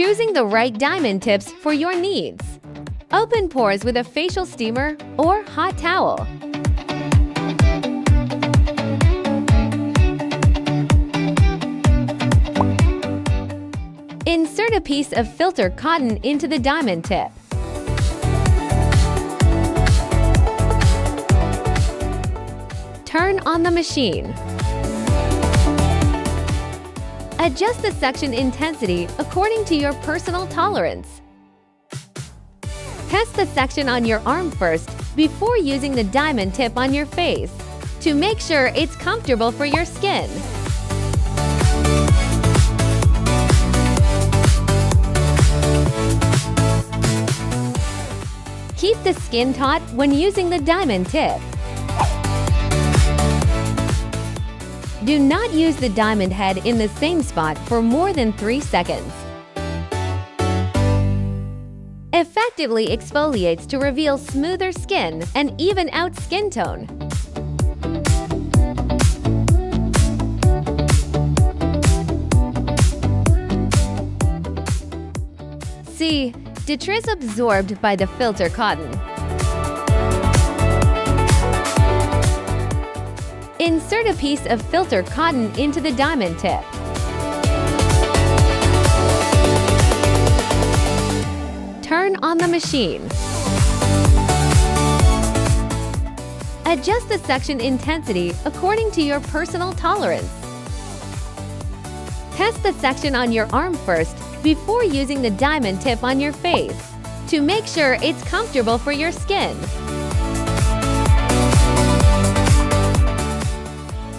choosing the right diamond tips for your needs. Open pores with a facial steamer or hot towel. Insert a piece of filter cotton into the diamond tip. Turn on the machine. Adjust the section intensity according to your personal tolerance. Test the section on your arm first before using the diamond tip on your face to make sure it's comfortable for your skin. Keep the skin taut when using the diamond tip. Do not use the diamond head in the same spot for more than 3 seconds. Effectively exfoliates to reveal smoother skin and even out skin tone. See, detritus absorbed by the filter cotton. Insert a piece of filter cotton into the diamond tip. Turn on the machine. Adjust the section intensity according to your personal tolerance. Test the section on your arm first before using the diamond tip on your face to make sure it's comfortable for your skin.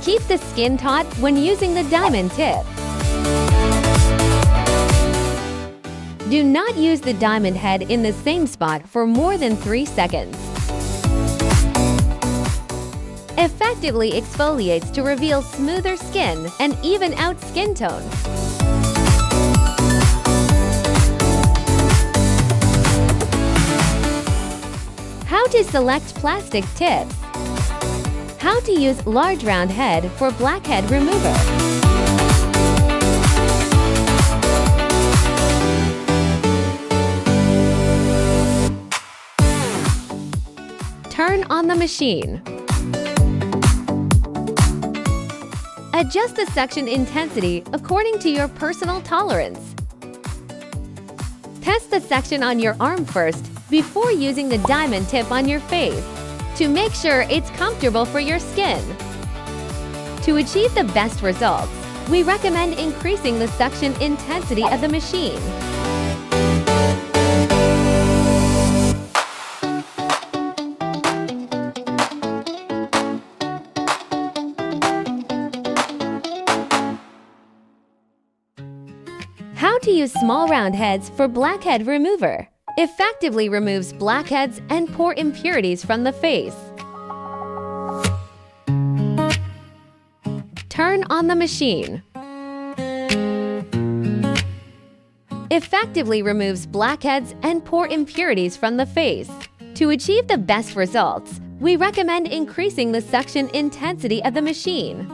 Keep the skin taut when using the diamond tip. Do not use the diamond head in the same spot for more than 3 seconds. Effectively exfoliates to reveal smoother skin and even out skin tone. How to select plastic tips. How to use large round head for blackhead remover. Turn on the machine. Adjust the section intensity according to your personal tolerance. Test the section on your arm first before using the diamond tip on your face to make sure it's comfortable for your skin. To achieve the best results, we recommend increasing the suction intensity of the machine. How to use small round heads for blackhead remover. Effectively removes blackheads and pore impurities from the face. Turn on the machine. Effectively removes blackheads and pore impurities from the face. To achieve the best results, we recommend increasing the suction intensity of the machine.